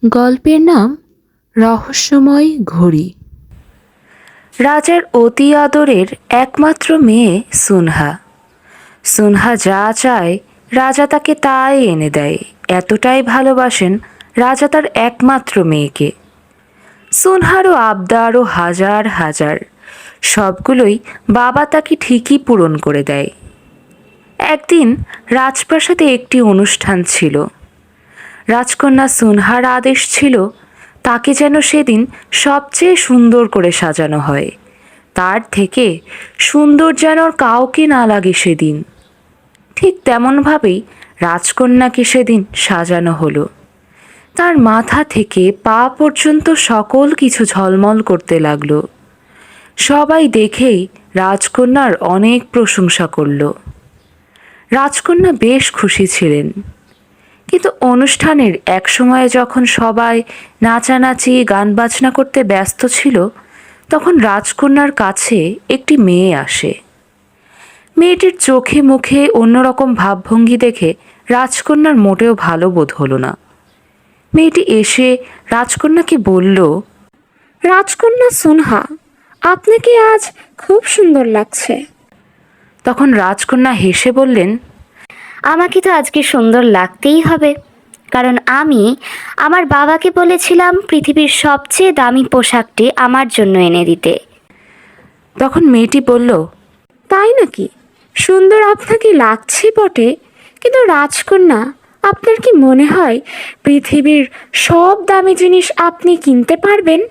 গল্পের নাম রহস্যময় ঘড়ি। রাজার অতি আদরের একমাত্র মেয়ে সুনহা। সুনহা যা চায় রাজা তাকে তাই এনে দেয়। এতটাই ভালোবাসেন রাজা তার একমাত্র মেয়েকে। সুনহারও আবদারও হাজার হাজার, সবগুলোই বাবা তাকে ঠিকই পূরণ করে দেয়। একদিন রাজপ্রাসাদে একটি অনুষ্ঠান ছিল। রাজকন্যা সুনহার আদেশ ছিল তাকে যেন সেদিন সবচেয়ে সুন্দর করে সাজানো হয়। তার থেকে সুন্দর যেন আর কাউকে না লাগে সেদিন। ঠিক তেমনভাবেই রাজকন্যাকে সেদিন সাজানো হলো। তার মাথা থেকে পা পর্যন্ত সকল কিছু ঝলমল করতে লাগলো। সবাই দেখেই রাজকন্যার অনেক প্রশংসা করল। রাজকন্যা বেশ খুশি ছিলেন। কিন্তু অনুষ্ঠানের এক সময়ে যখন সবাই নাচানাচি গান বাজনা করতে ব্যস্ত ছিল, তখন রাজকন্যার কাছে একটি মেয়ে আসে। মেয়েটির চোখে মুখে অন্যরকম ভাবভঙ্গি দেখে রাজকন্যার মোটেও ভালো বোধ হলো না। মেয়েটি এসে রাজকন্যাকে বলল, রাজকন্যা সুনহা, আপনাকে আজ খুব সুন্দর লাগছে। তখন রাজকন্যা হেসে বললেন, আমাকে তো আজকে সুন্দর লাগতেই হবে, কারণ আমি আমার বাবাকে বলেছিলাম পৃথিবীর সবচেয়ে দামি পোশাকটি আমার জন্য এনে দিতে। তখন মেয়েটি বলল, তাই নাকি? সুন্দর আপনাকে লাগছে বটে, কিন্তু রাজকন্যা, আপনার কি মনে হয় পৃথিবীর সব দামি জিনিস আপনি কিনতে পারবেন?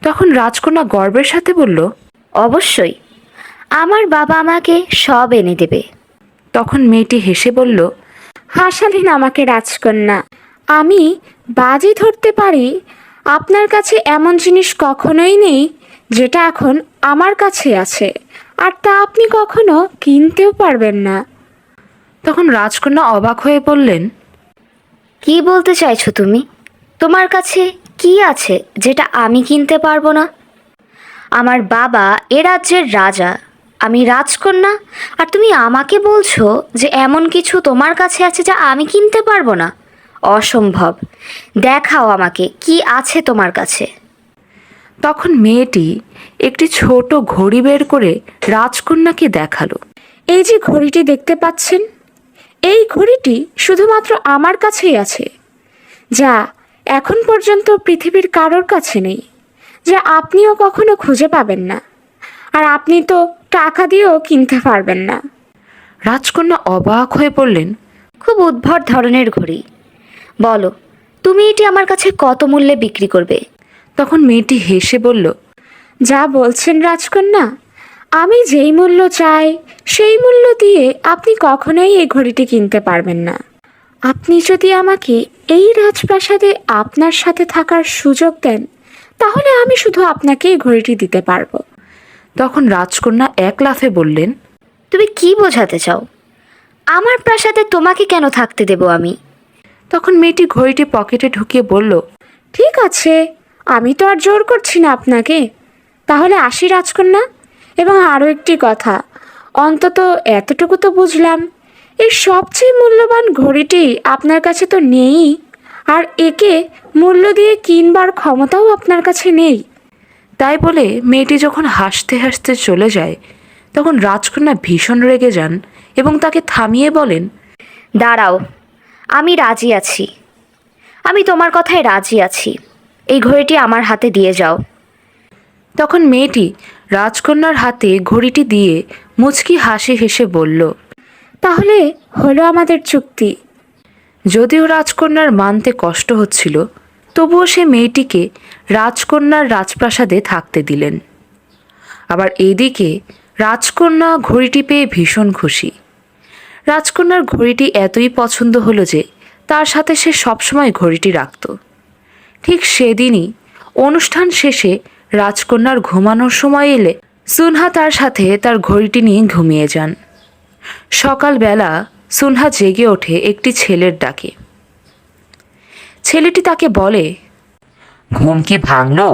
তখন রাজকন্যা গর্বের সাথে বলল, অবশ্যই, আমার বাবা আমাকে সব এনে দেবে। তখন মেয়েটি হেসে বলল, হাসালেন আমাকে রাজকন্যা। আমি বাজি ধরতে পারি আপনার কাছে এমন জিনিস কখনোই নেই যেটা এখন আমার কাছে আছে, আর তা আপনি কখনো কিনতেও পারবেন না। তখন রাজকন্যা অবাক হয়ে বললেন, কি বলতে চাইছো তুমি? তোমার কাছে কি আছে যেটা আমি কিনতে পারবো না? আমার বাবা এ রাজ্যের রাজা, আমি রাজকন্যা, আর তুমি আমাকে বলছো যে এমন কিছু তোমার কাছে আছে যা আমি কিনতে পারবো না? অসম্ভব। দেখাও আমাকে কি আছে তোমার কাছে। তখন মেয়েটি একটি ছোট ঘড়ি বের করে রাজকন্যাকে দেখালো। এই যে ঘড়িটি দেখতে পাচ্ছেন, এই ঘড়িটি শুধুমাত্র আমার কাছেই আছে, যা এখন পর্যন্ত পৃথিবীর কারোর কাছে নেই, যা আপনিও কখনো খুঁজে পাবেন না, আর আপনি তো টাকা দিয়েও কিনতে পারবেন না। রাজকন্যা অবাক হয়ে বললেন, খুব উদ্ভট ধরনের ঘড়ি। বলো, তুমি এটি আমার কাছে কত মূল্যে বিক্রি করবে? তখন মেয়েটি হেসে বলল, যা বলছেন রাজকন্যা, আমি যেই মূল্য চাই সেই মূল্য দিয়ে আপনি কখনোই এই ঘড়িটি কিনতে পারবেন না। আপনি যদি আমাকে এই রাজপ্রাসাদে আপনার সাথে থাকার সুযোগ দেন, তাহলে আমি শুধু আপনাকে এই ঘড়িটি দিতে পারবো। তখন রাজকন্যা এক লাফে বললেন, তুমি কি বোঝাতে চাও? আমার প্রাসাদে তোমাকে কেন থাকতে দেব আমি? তখন মেয়েটি ঘড়িটি পকেটে ঢুকিয়ে বলল, ঠিক আছে, আমি তো আর জোর করছি না আপনাকে। তাহলে আসি রাজকন্যা। এবং আরও একটি কথা, অন্তত এতটুকু তো বুঝলাম, এই সবচেয়ে মূল্যবান ঘড়িটি আপনার কাছে তো নেই, আর একে মূল্য দিয়ে কিনবার ক্ষমতাও আপনার কাছে নেই। তাই বলে মেয়েটি যখন হাসতে হাসতে চলে যায়, তখন রাজকন্যা ভীষণ রেগে যান এবং তাকে থামিয়ে বলেন, দাঁড়াও, আমি রাজি আছি। আমি তোমার কথায় রাজি আছি। এই ঘড়িটি আমার হাতে দিয়ে যাও। তখন মেয়েটি রাজকন্যার হাতে ঘড়িটি দিয়ে মুচকি হাসি হেসে বলল, তাহলে হলো আমাদের চুক্তি। যদিও রাজকন্যার মানতে কষ্ট হচ্ছিল, তবুও সে মেয়েটিকে রাজকন্যার রাজপ্রাসাদে থাকতে দিলেন। আবার এদিকে রাজকন্যা ঘড়িটি পেয়ে ভীষণ খুশি। রাজকন্যার ঘড়িটি এতই পছন্দ হলো যে তার সাথে সে সবসময় ঘড়িটি রাখত। ঠিক সেদিনই অনুষ্ঠান শেষে রাজকন্যার ঘুমানোর সময় এলে সুনহা তার সাথে তার ঘড়িটি নিয়ে ঘুমিয়ে যান। সকালবেলা সুনহা জেগে ওঠে একটি ছেলের ডাকে। ছেলেটি তাকে বলে, ঘুম কি ভাঙলো?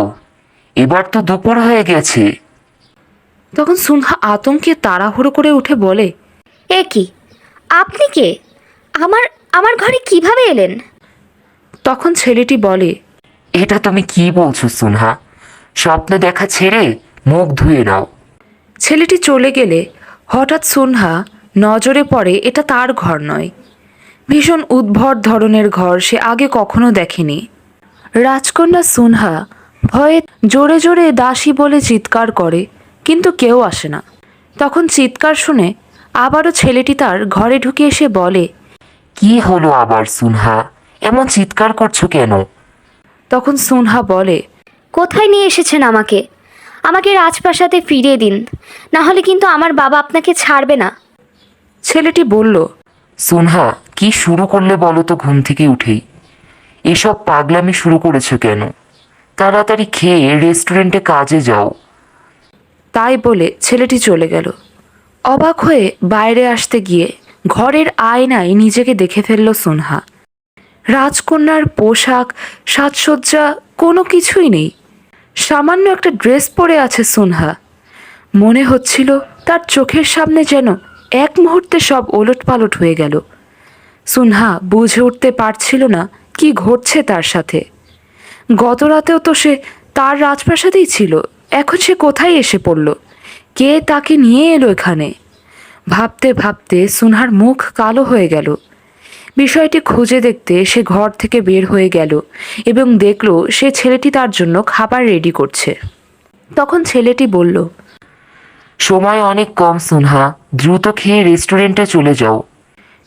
এবার তো দুপুর হয়ে গেছে। তখন সুনহা আতঙ্কে তাড়াহুড়ো করে উঠে বলে, এ কি? আপনি কে? আমার আমার ঘরে কিভাবে এলেন? তখন ছেলেটি বলে, এটা তুমি কি বলছো সুনহা? স্বপ্ন দেখা ছেড়ে মুখ ধুয়ে নাও। ছেলেটি চলে গেলে হঠাৎ সুনহা নজরে পড়ে এটা তার ঘর নয়। ভীষণ উদ্ভট ধরনের ঘর, সে আগে কখনো দেখেনি। রাজকন্যা সুনহা ভয়ে জোরে জোরে দাসী বলে চিৎকার করে, কিন্তু কেউ আসে না। তখন চিৎকার শুনে আবারও ছেলেটি তার ঘরে ঢুকে এসে বলে, কি হলো আবার সুনহা? এমন চিৎকার করছো কেন? তখন সুনহা বলে, কোথায় নিয়ে এসেছেন আমাকে? আমাকে রাজপ্রাসাদে ফিরিয়ে দিন, না হলে কিন্তু আমার বাবা আপনাকে ছাড়বে না। ছেলেটি বলল, সুনহা, কি শুরু করলে বলো তো ঘুম থেকে উঠেই? এসব পাগলামি শুরু করেছো কেন? তাড়াতাড়ি খেয়ে রেস্টুরেন্টে কাজে যাও। তাই বলে ছেলেটি চলে গেল। অবাক হয়ে বাইরে আসতে গিয়ে ঘরের আয়নায় নিজেকে দেখে ফেলল সুনহা। রাজকন্যার পোশাক, সাজসজ্জা কোনো কিছুই নেই। সামান্য একটা ড্রেস পরে আছে সুনহা। মনে হচ্ছিল তার চোখের সামনে যেন এক মুহূর্তে সব ওলটপালট হয়ে গেল। সুনহা বুঝে উঠতে পারছিল না কি ঘটছে তার সাথে। গত রাতেও তো সে তার রাজপ্রাসাদেই ছিল, এখন সে কোথায় এসে পড়ল? কে তাকে নিয়ে এলো এখানে? ভাবতে ভাবতে সুনহার মুখ কালো হয়ে গেল। বিষয়টি খুঁজে দেখতে সে ঘর থেকে বের হয়ে গেল এবং দেখল সে ছেলেটি তার জন্য খাবার রেডি করছে। তখন ছেলেটি বলল, সময় অনেক কম সুনহা, দ্রুত খেয়ে রেস্টুরেন্টে চলে যাও।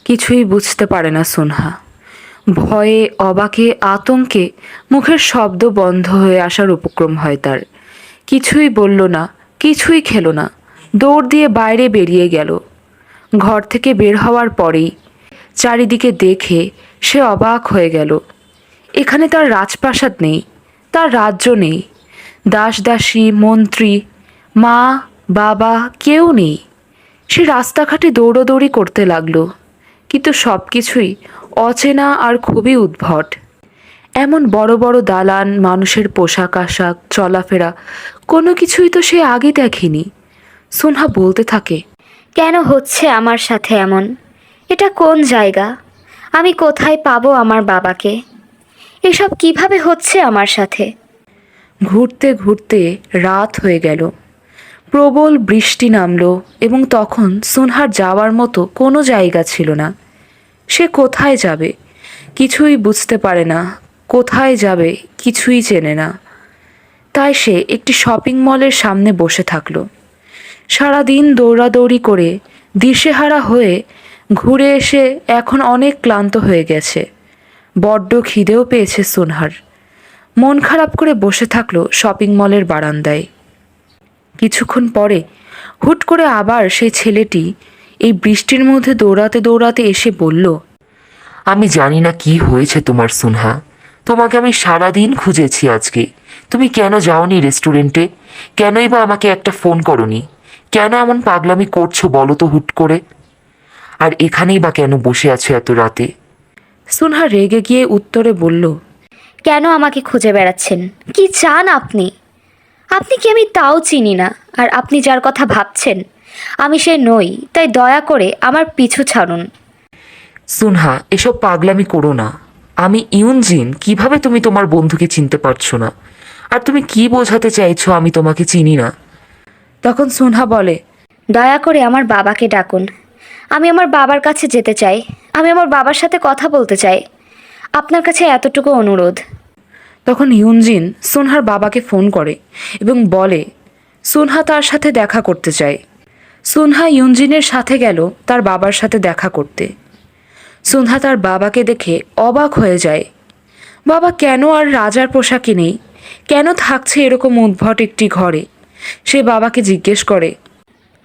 কিছুই বুঝতে পারে না সুনহা। ভয়ে, অবাকে, আতঙ্কে মুখের শব্দ বন্ধ হয়ে আসার উপক্রম হয় তার। কিছুই বলল না, কিছুই খেলো না, দৌড় দিয়ে বাইরে বেরিয়ে গেল। ঘর থেকে বের হওয়ার পরেই চারিদিকে দেখে সে অবাক হয়ে গেল। এখানে তার রাজপ্রাসাদ নেই, তার রাজ্য নেই, দাসদাসী, মন্ত্রী, মা, বাবা কেউ নেই। সে রাস্তাঘাটে দৌড়োদৌড়ি করতে লাগলো, কিন্তু সব কিছুই অচেনা আর খুবই উদ্ভট। এমন বড় বড় দালান, মানুষের পোশাক আশাক, চলাফেরা কোনো কিছুই তো সে আগে দেখেনি। সুনহা বলতে থাকে, কেন হচ্ছে আমার সাথে এমন? এটা কোন জায়গা? আমি কোথায় পাবো আমার বাবাকে? এসব কিভাবে হচ্ছে আমার সাথে? ঘুরতে ঘুরতে রাত হয়ে গেল। প্রবল বৃষ্টি নামলো এবং তখন সুনহার যাওয়ার মতো কোনো জায়গা ছিল না। সে কোথায় যাবে কিছুই বুঝতে পারে না, কোথায় যাবে কিছুই চেনে না। তাই সে একটি শপিং মলের সামনে বসে থাকলো। সারাদিন দৌড়াদৌড়ি করে দিশেহারা হয়ে ঘুরে এসে এখন অনেক ক্লান্ত হয়ে গেছে। বড্ড খিদেও পেয়েছে সুনহার। মন খারাপ করে বসে থাকলো শপিং মলের বারান্দায়। কিছুক্ষণ পরে হুট করে আবার সেই ছেলেটি এই বৃষ্টির মধ্যে দৌড়াতে দৌড়াতে এসে বলল, আমি জানি না কি হয়েছে তোমার সুনহা, তোমাকে আমি সারাদিন খুঁজেছি আজকে। তুমি কেন যাওনি রেস্টুরেন্টে? কেনই বা আমাকে একটা ফোন করনি? কেন এমন পাগলামি করছো বলো তো হুট করে? আর এখানেই বা কেন বসে আছো এত রাতে? সুনহা রেগে গিয়ে উত্তরে বলল, কেন আমাকে খুঁজে বেড়াচ্ছেন? কি চান আপনি? আপনি কি আমি তাও চিনি না, আর আপনি যার কথা ভাবছেন আমি সে নই, তাই দয়া করে আমার পিছু ছাড়ুন। সুনহা, এসব পাগলামি করো না। আমি ইউনজিন, কিভাবে তুমি তোমার বন্ধুকে চিনতে পারছো না? আর তুমি কি বোঝাতে চাইছো আমি তোমাকে চিনি না? তখন সুনহা বলে, দয়া করে আমার বাবাকে ডাকুন। আমি আমার বাবার কাছে যেতে চাই, আমি আমার বাবার সাথে কথা বলতে চাই। আপনার কাছে এতটুকু অনুরোধ। তখন ইউনজিন সুনহার বাবাকে ফোন করে এবং বলে সুনহা তার সাথে দেখা করতে চায়। সুনহা ইউনজিনের সাথে গেল তার বাবার সাথে দেখা করতে। সুনহা তার বাবাকে দেখে অবাক হয়ে যায়। বাবা কেন আর রাজার পোশাকে নেই? কেন থাকছে এরকম উদ্ভট একটি ঘরে? সে বাবাকে জিজ্ঞেস করে,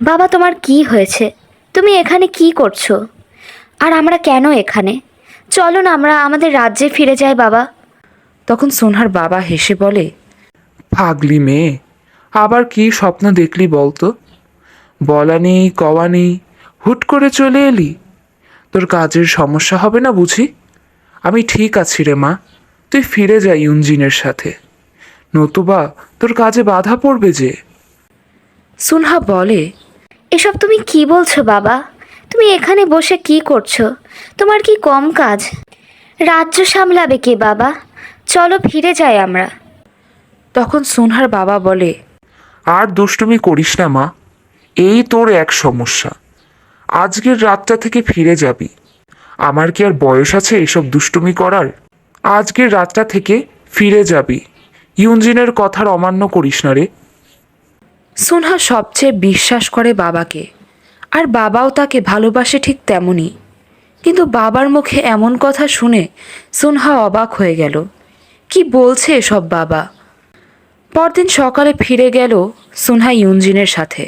বাবা, তোমার কি হয়েছে? তুমি এখানে কি করছো? আর আমরা কেন এখানে? চলো না আমরা আমাদের রাজ্যে ফিরে যাই বাবা। তখন সুনহার বাবা হেসে বলে, পাগলি মেয়ে, আবার কি স্বপ্ন দেখলি বলতো? বলা নেই কওয়া নেই, হুট করে চলে এলি। তোর কাজের সমস্যা হবে না বুঝি? আমি ঠিক আছি রে মা, তুই ফিরে যা ইউনজিনের সাথে, নতুবা তোর কাজে বাধা পড়বে যে। সুনহা বলে, এসব তুমি কি বলছো বাবা? তুমি এখানে বসে কি করছো? তোমার কি কম কাজ? রাজ্য সামলাবে কে বাবা? চলো ফিরে যাই আমরা। তখন সুনহার বাবা বলে, আর দুষ্টুমি করিস না মা, এই তোর এক সমস্যা। আজকের রাতটা থেকে ফিরে যাবি। আমার কি আর বয়স আছে এসব দুষ্টুমি করার? আজকের রাতটা থেকে ফিরে যাবি। ইউনজিনের কথার অমান্য করিস না রে। সুনহা সবচেয়ে বিশ্বাস করে বাবাকে, আর বাবাও তাকে ভালোবাসে ঠিক তেমনই। কিন্তু বাবার মুখে এমন কথা শুনে সুনহা অবাক হয়ে গেল। কি বলছে এসব বাবা? পরদিন সকালে ফিরে গেল সুনহা ইউনজিনের সাথে।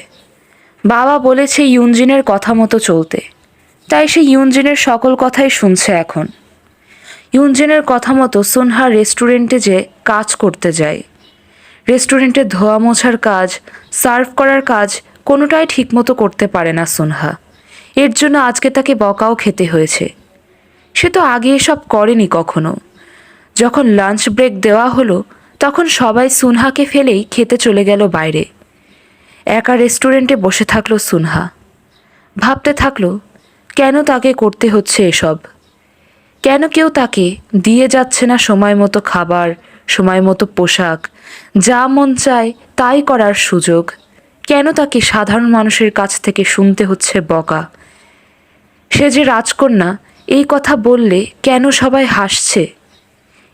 বাবা বলেছে ইউনজিনের কথা মতো চলতে, তাই সে ইউনজিনের সকল কথাই শুনছে এখন। ইউনজিনের কথা মতো সুনহা রেস্টুরেন্টে যে কাজ করতে যায়। রেস্টুরেন্টে ধোয়া মোছার কাজ, সার্ভ করার কাজ কোনোটাই ঠিকমতো করতে পারে না সুনহা। এর জন্য আজকে তাকে বকাও খেতে হয়েছে। সে তো আগে এসব করেনি কখনো। যখন লাঞ্চ ব্রেক দেওয়া হলো তখন সবাই সুনহাকে ফেলেই খেতে চলে গেল বাইরে। একা রেস্টুরেন্টে বসে থাকলো সুনহা। ভাবতে থাকলো কেন তাকে করতে হচ্ছে এসব, কেন কেউ তাকে দিয়ে যাচ্ছে না সময় মতো খাবার, সময় মতো পোশাক, যা মন চায় তাই করার সুযোগ, কেন তাকে সাধারণ মানুষের কাছ থেকে শুনতে হচ্ছে বকা। সে যে রাজকন্যা এই কথা বললে কেন সবাই হাসছে?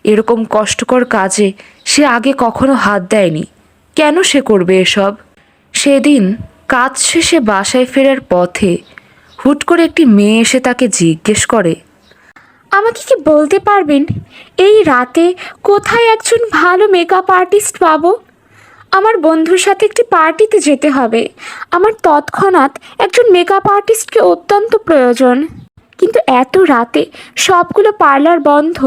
এরকম কষ্টকর কাজে সে আগে কখনো হাত দেয়নি, কেন সে করবে এসব? সেদিন কাজ শেষে বাসায় ফেরার পথে হুট করে একটি মেয়ে এসে তাকে জিজ্ঞেস করে, আমাকে কি বলতে পারবেন এই রাতে কোথায় একজন ভালো মেকআপ আর্টিস্ট পাবো? আমার বন্ধুর সাথে একটি পার্টিতে যেতে হবে। আমার তৎক্ষণাৎ একজন মেকআপ আর্টিস্টকে অত্যন্ত প্রয়োজন, কিন্তু এত রাতে সবগুলো পার্লার বন্ধ।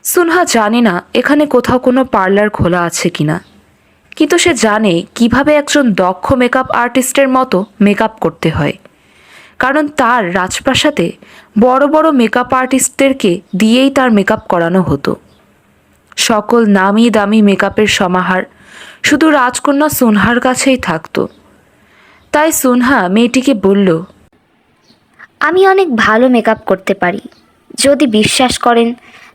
সুনহা জানে না এখানে কোথাও কোনো পার্লার খোলা আছে কিনা, কিন্তু সে জানে কিভাবে একজন দক্ষ মেকআপ আর্টিস্টের মতো মেকআপ করতে হয়, কারণ তার রাজপ্রাসাদে বড় বড় মেকআপ আর্টিস্টদেরকে দিয়েই তার মেকআপ করানো হতো। সকল নামি দামি মেকআপের সমাহার শুধু রাজকন্যা সুনহার কাছেই থাকতো। তাই সুনহা মেয়েটিকে বলল, আমি অনেক ভালো মেকআপ করতে পারি। যদি বিশ্বাস করেন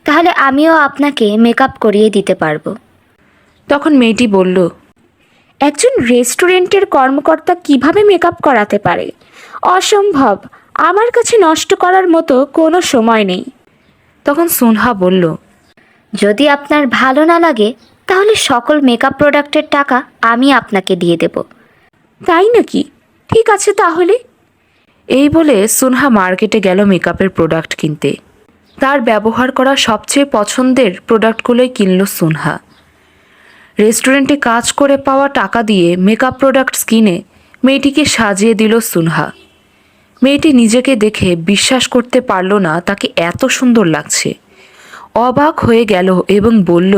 তাহলে আমিও আপনাকে মেকআপ করিয়ে দিতে পারবো। তখন মেয়েটি বলল, একজন রেস্টুরেন্টের কর্মকর্তা কিভাবে মেকআপ করাতে পারে? অসম্ভব। আমার কাছে নষ্ট করার মতো কোনো সময় নেই। তখন সুনহা বলল, যদি আপনার ভালো না লাগে তাহলে সকল মেকআপ প্রোডাক্টের টাকা আমি আপনাকে দিয়ে দেব। তাই নাকি? ঠিক আছে তাহলে। এই বলে সুনহা মার্কেটে গেল মেকআপের প্রোডাক্ট কিনতে। তার ব্যবহার করা সবচেয়ে পছন্দের প্রোডাক্টগুলোই কিনল সুনহা। রেস্টুরেন্টে কাজ করে পাওয়া টাকা দিয়ে মেকআপ প্রোডাক্টস কিনে মেয়েটিকে সাজিয়ে দিল সুনহা। মেয়েটি নিজেকে দেখে বিশ্বাস করতে পারল না তাকে এত সুন্দর লাগছে। অবাক হয়ে গেল এবং বলল,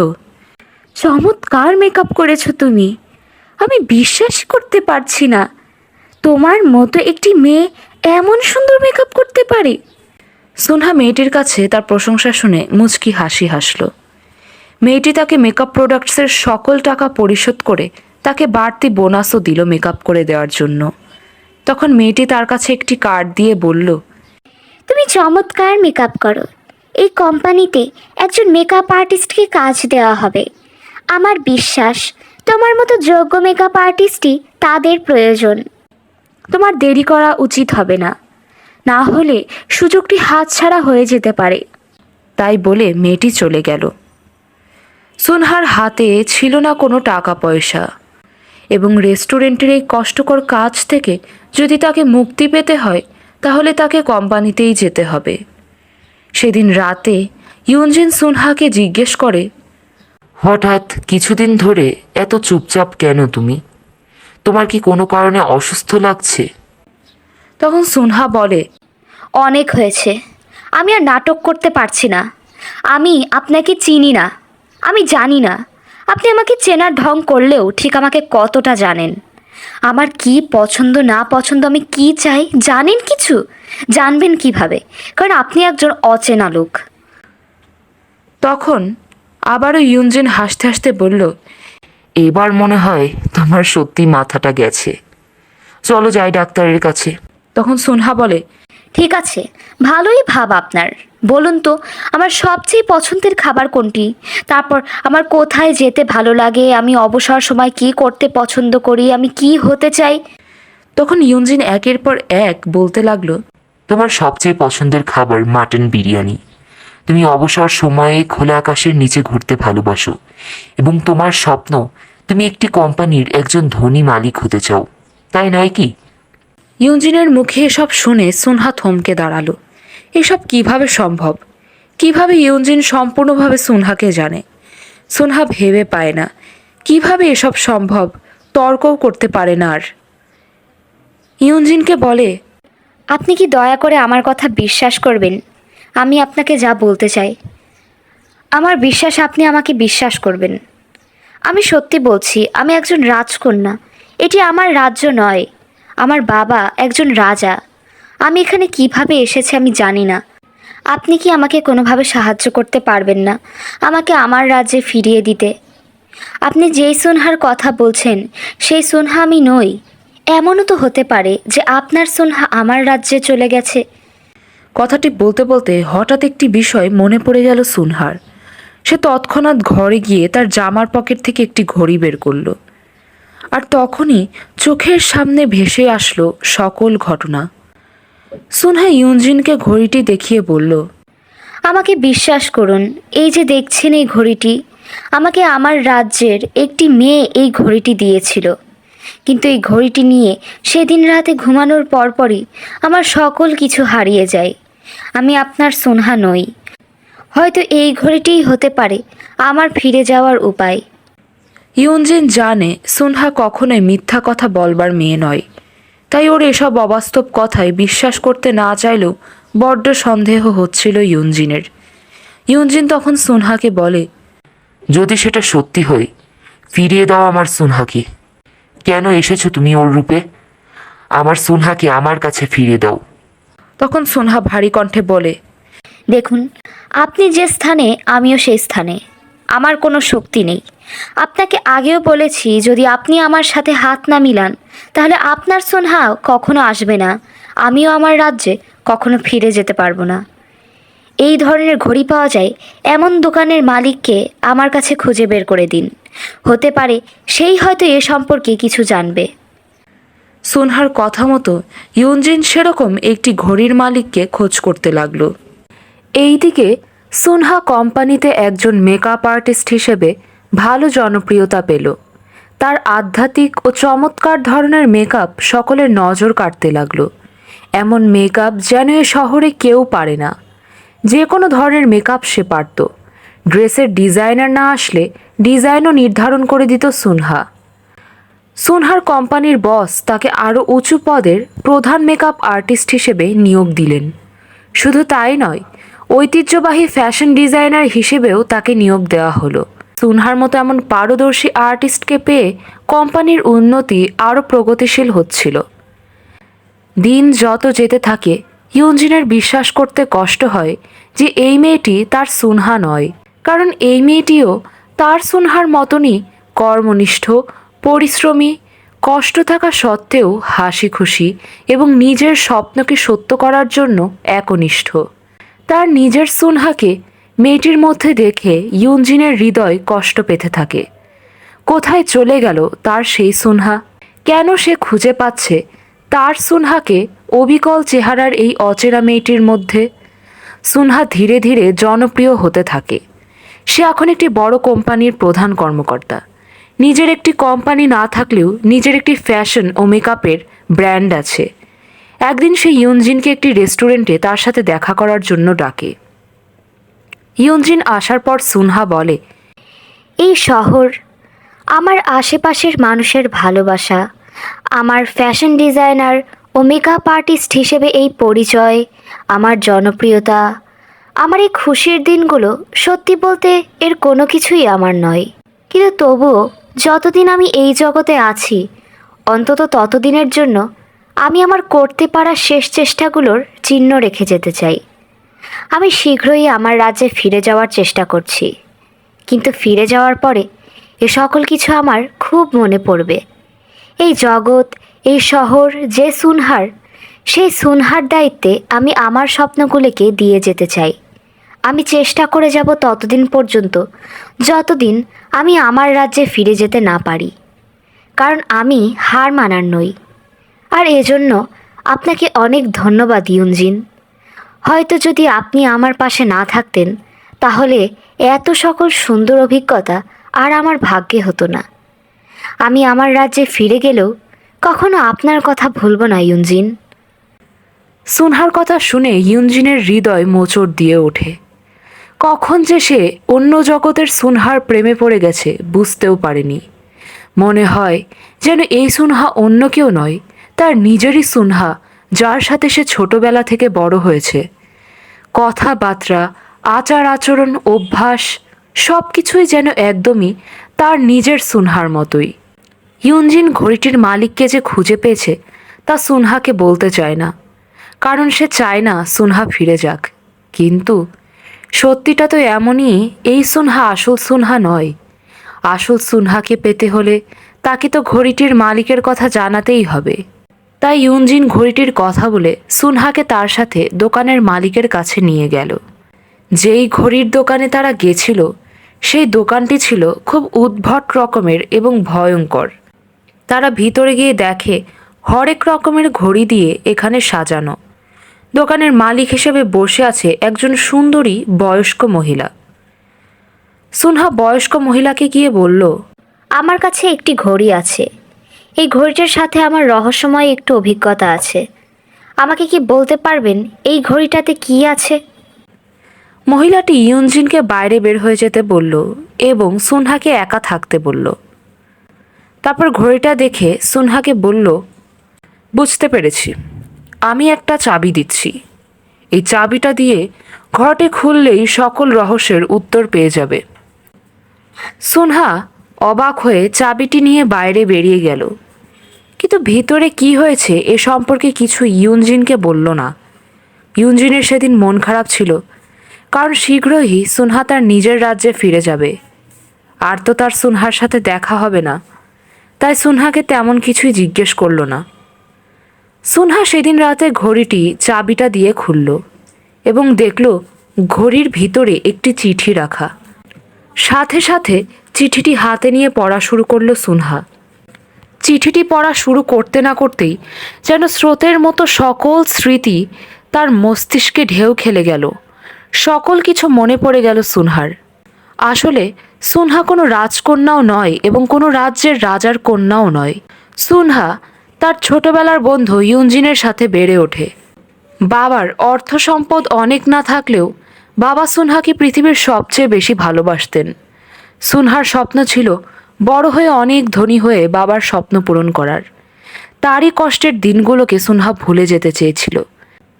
চমৎকার মেকআপ করেছো তুমি। আমি বিশ্বাস করতে পারছি না তোমার মতো একটি মেয়ে এমন সুন্দর মেকআপ করতে পারে। সুনহা মেয়েটির কাছে তার প্রশংসা শুনে মুচকি হাসি হাসল। মেয়েটি তাকে মেকআপ প্রোডাক্টসের সকল টাকা পরিশোধ করে তাকে বাড়তি বোনাসও দিল মেকআপ করে দেওয়ার জন্য। তখন মেয়েটি তার কাছে একটি কার্ড দিয়ে বলল, তুমি চমৎকার মেকআপ করো। এই কোম্পানিতে একজন মেকআপ আর্টিস্টকে কাজ দেওয়া হবে। আমার বিশ্বাস তোমার মতো যোগ্য মেকআপ আর্টিস্টই তাদের প্রয়োজন। তোমার দেরি করা উচিত হবে না, না হলে সুযোগটি হাতছাড়া হয়ে যেতে পারে। তাই বলে মেয়েটি চলে গেল। সুনহার হাতে ছিল না কোনো টাকা পয়সা, এবং রেস্টুরেন্টের এই কষ্টকর কাজ থেকে যদি তাকে মুক্তি পেতে হয় তাহলে তাকে কোম্পানিতেই যেতে হবে। সেদিন রাতে ইউনজিন সুনহাকে জিজ্ঞেস করে, হঠাৎ কিছুদিন ধরে এত চুপচাপ কেন তুমি? তোমার কি কোনো কারণে অসুস্থ লাগছে? তখন সুনহা বলে, অনেক হয়েছে, আমি আর নাটক করতে পারছি না। আমি আপনাকে চিনি না, আমি জানি না আপনি আমাকে চেনার ঢং করলেও ঠিক আমাকে কতটা জানেন। আমার কি পছন্দ না পছন্দ, আমি কি চাই জানেন কিছু? জানবেন কিভাবে, কারণ আপনি একজন অচেনা লোক। তখন আবারও ইউনজিন হাসতে হাসতে বলল, এবার মনে হয় তোমার সত্যি মাথাটা গেছে। চলো যাই ডাক্তারের কাছে। তখন সুনহা বলে, ঠিক আছে, ভালোই ভাব আপনার। বলুন তো, আমার সবচেয়ে পছন্দের খাবার কোনটি? তারপর আমার কোথায় যেতে ভালো লাগে, আমি অবসর সময় কি করতে পছন্দ করি, আমি কি হতে চাই। তখন ইউনজিন একের পর এক বলতে লাগলো। তোমার সবচেয়ে পছন্দের খাবার মাটন বিরিয়ানি। তুমি অবসর সময়ে খোলা আকাশের নিচে ঘুরতে ভালোবাসো এবং তোমার স্বপ্ন তুমি একটি কোম্পানির একজন ধনী মালিক হতে চাও, তাই নয় কি? ইউনজিনের মুখে এসব শুনে সুনহা থমকে দাঁড়ালো। এসব কিভাবে সম্ভব? কিভাবে ইউনজিন সম্পূর্ণভাবে সুনহাকে জানে? সুনহা ভেবে পায় না কিভাবে এসব সম্ভব, তর্কও করতে পারে না আর। ইউনজিনকে বলে, আপনি কি দয়া করে আমার কথা বিশ্বাস করবেন? আমি আপনাকে যা বলতে চাই, আমার বিশ্বাস আপনি আমাকে বিশ্বাস করবেন। আমি সত্যি বলছি, আমি একজন রাজকন্যা। এটি আমার রাজ্য নয়, আমার বাবা একজন রাজা। আমি এখানে কিভাবে এসেছি আমি জানি না। আপনি কি আমাকে কোনোভাবে সাহায্য করতে পারবেন না আমাকে আমার রাজ্যে ফিরিয়ে দিতে? আপনি যেই সুনহার কথা বলছেন সেই সুনহা আমি নই। এমনও তো হতে পারে যে আপনার সুনহা আমার রাজ্যে চলে গেছে। কথাটি বলতে বলতে হঠাৎ একটি বিষয় মনে পড়ে গেল সুনহার। সে তৎক্ষণাৎ ঘরে গিয়ে তার জামার পকেট থেকে একটি ঘড়ি বের করলো। আর তখনই চোখের সামনে ভেসে আসলো সকল ঘটনা। সুনহা ইউনজিনকে ঘড়িটি দেখিয়ে বলল, আমাকে বিশ্বাস করুন, এই যে দেখছেন এই ঘড়িটি, আমাকে আমার রাজ্যের একটি মেয়ে এই ঘড়িটি দিয়েছিল। কিন্তু এই ঘড়িটি নিয়ে সেদিন রাতে ঘুমানোর পরপরই আমার সকল কিছু হারিয়ে যায়। আমি আপনার সুনহা নই। হয়তো এই ঘড়িটিই হতে পারে আমার ফিরে যাওয়ার উপায়। ইউনজিন জানে সুনহা কখনোই মিথ্যা কথা বলবার মেয়ে নয়, তাই ওর এসব অবাস্তব কথায় বিশ্বাস করতে না চাইলেও বড্ড সন্দেহ হচ্ছিল ইউনজিনের। ইউনজিন তখন সুনহাকে বলে, যদি সেটা সত্যি হয়, ফিরিয়ে দাও আমার সুনহাকে। কেন এসেছো তুমি ওর রূপে? আমার সুনহাকে আমার কাছে ফিরিয়ে দাও। তখন সুনহা ভারী কণ্ঠে বলে, দেখুন, আপনি যে স্থানে আমিও সেই স্থানে। আমার কোনো শক্তি নেই। আপনাকে আগেও বলেছি, যদি আপনি আমার সাথে হাত না মিলান তাহলে আপনার সুনহা কখনো আসবে না, আমিও আমার রাজ্যে কখনো ফিরে যেতে পারবো না। এই ধরনের ঘড়ি পাওয়া যায় এমন দোকানের মালিককে আমার কাছে খুঁজে বের করে দিন। হতে পারে সেই হয়তো এ সম্পর্কে কিছু জানবে। সুনহার কথা মতো ইউনজিন সেরকম একটি ঘড়ির মালিককে খোঁজ করতে লাগলো। এইদিকে সুনহা কোম্পানিতে একজন মেকআপ আর্টিস্ট হিসেবে ভালো জনপ্রিয়তা পেল। তার আধ্যাত্মিক ও চমৎকার ধরনের মেকআপ সকলের নজর কাটতে লাগলো। এমন মেকআপ যেন এ শহরে কেউ পারে না। যে কোনো ধরনের মেকআপ সে পারত। ড্রেসের ডিজাইনার না আসলে ডিজাইনও নির্ধারণ করে দিত সুনহা। সুনহার কোম্পানির বস তাকে আরও উঁচু পদের প্রধান মেকআপ আর্টিস্ট হিসেবে নিয়োগ দিলেন। শুধু তাই নয়, ঐতিহ্যবাহী ফ্যাশন ডিজাইনার হিসেবেও তাকে নিয়োগ দেওয়া হলো। সুনহার মতো এমন পারদর্শী আর্টিস্টকে পেয়ে কোম্পানির উন্নতি আরও প্রগতিশীল হচ্ছিল। দিন যত যেতে থাকে ইউনজিনের বিশ্বাস করতে কষ্ট হয় যে এই মেয়েটি তার সুনহা নয়, কারণ এই মেয়েটিও তার সুনহার মতনই কর্মনিষ্ঠ, পরিশ্রমী, কষ্ট থাকা সত্ত্বেও হাসি খুশি এবং নিজের স্বপ্নকে সত্য করার জন্য একনিষ্ঠ। তার নিজের সুনহাকে মেয়েটির মধ্যে দেখে ইউনজিনের হৃদয় কষ্ট পেতে থাকে। কোথায় চলে গেল তার সেই সুনহা? কেন সে খুঁজে পাচ্ছে তার সুনহাকে অবিকল চেহারার এই অচেনা মেয়েটির মধ্যে? সুনহা ধীরে ধীরে জনপ্রিয় হতে থাকে। সে এখন একটি বড় কোম্পানির প্রধান কর্মকর্তা। নিজের একটি কোম্পানি না থাকলেও নিজের একটি ফ্যাশন ও মেকআপের ব্র্যান্ড আছে। একদিন সে ইউনজিনকে একটি রেস্টুরেন্টে তার সাথে দেখা করার জন্য ডাকে। ইউনজিন আসার পর সুনহা বলে, এই শহর, আমার আশেপাশের মানুষের ভালোবাসা, আমার ফ্যাশন ডিজাইনার ও মেকআপ আর্টিস্ট হিসেবে এই পরিচয়, আমার জনপ্রিয়তা, আমার এই খুশির দিনগুলো সত্যি বলতে এর কোনো কিছুই আমার নয়। কিন্তু তবুও যতদিন আমি এই জগতে আছি, অন্তত ততদিনের জন্য আমি আমার করতে পারা শেষ চেষ্টাগুলোর চিহ্ন রেখে যেতে চাই। আমি শীঘ্রই আমার রাজ্যে ফিরে যাওয়ার চেষ্টা করছি, কিন্তু ফিরে যাওয়ার পরে এ সকল কিছু আমার খুব মনে পড়বে। এই জগৎ, এই শহর যে সুনহার, সেই সুনহার দায়িত্বে আমি আমার স্বপ্নগুলিকে দিয়ে যেতে চাই। আমি চেষ্টা করে যাব ততদিন পর্যন্ত যতদিন আমি আমার রাজ্যে ফিরে যেতে না পারি, কারণ আমি হার মানার নই। আর এজন্য আপনাকে অনেক ধন্যবাদ ইউনজিন। হয়তো যদি আপনি আমার পাশে না থাকতেন তাহলে এত সকল সুন্দর অভিজ্ঞতা আর আমার ভাগ্যে হতো না। আমি আমার রাজ্যে ফিরে গেলেও কখনো আপনার কথা ভুলব না ইউনজিন। সুনহার কথা শুনে ইউনজিনের হৃদয় মোচড় দিয়ে ওঠে। কখন যে সে অন্য জগতের সুনহার প্রেমে পড়ে গেছে বুঝতেও পারেনি। মনে হয় যেন এই সুনহা অন্য কেউ নয়, তার নিজেরই সুনহা, যার সাথে সে ছোটবেলা থেকে বড় হয়েছে। কথাবার্তা, আচার আচরণ, অভ্যাস সব কিছুই যেন একদমই তার নিজের সুনহার মতোই। ইউনজিন ঘড়িটির মালিককে যে খুঁজে পেয়েছে তা সুনহাকে বলতে চায় না, কারণ সে চায় না সুনহা ফিরে যাক। কিন্তু সত্যিটা তো এমনই, এই সুনহা আসল সুনহা নয়। আসল সুনহাকে পেতে হলে তাকে তো ঘড়িটির মালিকের কথা জানাতেই হবে। তাই ইউনজিন ঘড়িটির কথা বলে সুনহাকে তার সাথে দোকানের মালিকের কাছে নিয়ে গেল। যেই ঘড়ির দোকানে তারা গেছিল সেই দোকানটি ছিল খুব উদ্ভট রকমের এবং ভয়ঙ্কর। তারা ভিতরে গিয়ে দেখে হরেক রকমের ঘড়ি দিয়ে এখানে সাজানো। দোকানের মালিক হিসেবে বসে আছে একজন সুন্দরী বয়স্ক মহিলা। সুনহা বয়স্ক মহিলাকে গিয়ে বলল, আমার কাছে একটি ঘড়ি আছে। এই ঘড়িটার সাথে আমার রহস্যময় একটু অভিজ্ঞতা আছে। আমাকে কি বলতে পারবেন এই ঘড়িটাতে কি আছে? মহিলাটি ইউনজিনকে বাইরে বের হয়ে যেতে বলল এবং সুনহাকে একা থাকতে বলল। তারপর ঘড়িটা দেখে সুনহাকে বলল, বুঝতে পেরেছি, আমি একটা চাবি দিচ্ছি। এই চাবিটা দিয়ে ঘরটি খুললেই সকল রহস্যের উত্তর পেয়ে যাবে। সুনহা অবাক হয়ে চাবিটি নিয়ে বাইরে বেরিয়ে গেল, কিন্তু ভিতরে কি হয়েছে এ সম্পর্কে কিছু ইউনজিনকে বলল না। ইউনজিনের সেদিন মন খারাপ ছিল, কারণ শীঘ্রই সুনহা তার নিজের রাজ্যে ফিরে যাবে, আর তো তার সুনহার সাথে দেখা হবে না। তাই সুনহাকে তেমন কিছুই জিজ্ঞেস করল না। সুনহা সেদিন রাতে ঘড়িটি চাবিটা দিয়ে খুলল এবং দেখল ঘড়ির ভিতরে একটি চিঠি রাখা। সাথে সাথে চিঠিটি হাতে নিয়ে পড়া শুরু করলো সুনহা। চিঠিটি পড়া শুরু করতে না করতেই যেন স্রোতের মতো সকল স্মৃতি তার মস্তিষ্কে ঢেউ খেলে গেল। সকল কিছু মনে পড়ে গেল সুনহার। আসলে সুনহা কোনো রাজকন্যাও নয় এবং কোনো রাজ্যের রাজার কন্যাও নয়। সুনহা তার ছোটবেলার বন্ধু ইউনজিনের সাথে বেড়ে ওঠে। বাবার অর্থ সম্পদ অনেক না থাকলেও বাবা সুনহাকে পৃথিবীর সবচেয়ে বেশি ভালোবাসতেন। সুনহার স্বপ্ন ছিল বড় হয়ে অনেক ধনী হয়ে বাবার স্বপ্ন পূরণ করার। তারই কষ্টের দিনগুলোকে সুনহা ভুলে যেতে চেয়েছিল।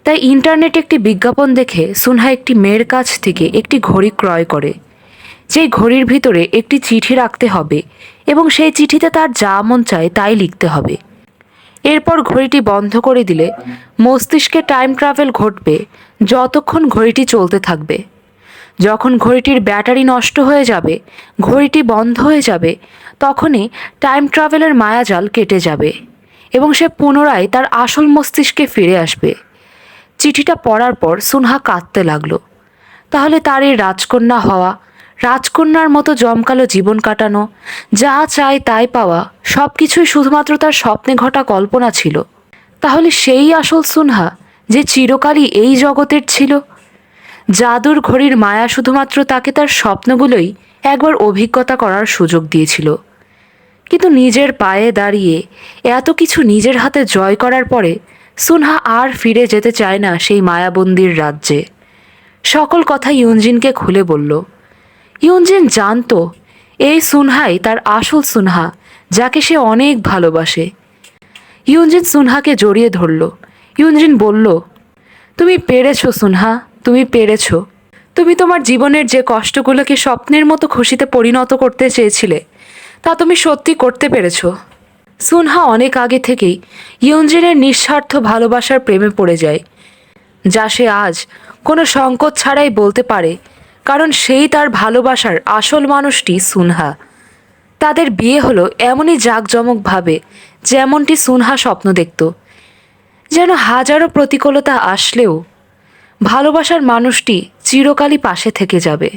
তাই ইন্টারনেটে একটি বিজ্ঞাপন দেখে সুনহা একটি মেয়ের কাছ থেকে একটি ঘড়ি ক্রয় করে, যেই ঘড়ির ভিতরে একটি চিঠি রাখতে হবে এবং সেই চিঠিতে তার যা মন চায় তাই লিখতে হবে। এরপর ঘড়িটি বন্ধ করে দিলে মস্তিষ্কে টাইম ট্রাভেল ঘটবে যতক্ষণ ঘড়িটি চলতে থাকবে। যখন ঘড়িটির ব্যাটারি নষ্ট হয়ে যাবে, ঘড়িটি বন্ধ হয়ে যাবে, তখনই টাইম ট্রাভেলের মায়াজাল কেটে যাবে এবং সে পুনরায় তার আসল মস্তিষ্কে ফিরে আসবে। চিঠিটা পড়ার পর সুনহা কাঁদতে লাগলো। তাহলে তার এই রাজকন্যা হওয়া, রাজকন্যার মতো জমকালো জীবন কাটানো, যা চায় তাই পাওয়া, সব কিছুই শুধুমাত্র তার স্বপ্নে ঘটা কল্পনা ছিল। তাহলে সেই আসল সুনহা যে চিরকালই এই জগতের ছিল। জাদুর ঘড়ির মায়া শুধুমাত্র তাকে তার স্বপ্নগুলোই একবার অভিজ্ঞতা করার সুযোগ দিয়েছিল। কিন্তু নিজের পায়ে দাঁড়িয়ে এত কিছু নিজের হাতে জয় করার পরে সুনহা আর ফিরে যেতে চায় না সেই মায়াবন্দির রাজ্যে। সকল কথা ইউনজিনকে খুলে বলল। ইউনজিন জানতো এই সুনহাই তার আসল সুনহা, যাকে সে অনেক ভালোবাসে। ইউনজিন সুনহাকে জড়িয়ে ধরল। ইউনজিন বলল, তুমি পেরেছো সুনহা, তুমি পেরেছো। তুমি তোমার জীবনের যে কষ্টগুলোকে স্বপ্নের মতো খুশিতে পরিণত করতে চেয়েছিলে তা তুমি সত্যি করতে পেরেছো। সুনহা অনেক আগে থেকেই ইউনজিনের নিঃস্বার্থ ভালোবাসার প্রেমে পড়ে যায়, যা সে আজ কোনো সংকোচ ছাড়াই বলতে পারে, কারণ সেই তার ভালোবাসার আসল মানুষটি সুনহা। তাদের বিয়ে হলো এমনই জাঁকজমকভাবে যেমনটি সুনহা স্বপ্ন দেখত। যেন হাজারো প্রতিকূলতা আসলেও ভালোবাসার মানুষটি চিরকালই পাশে থেকে যাবে।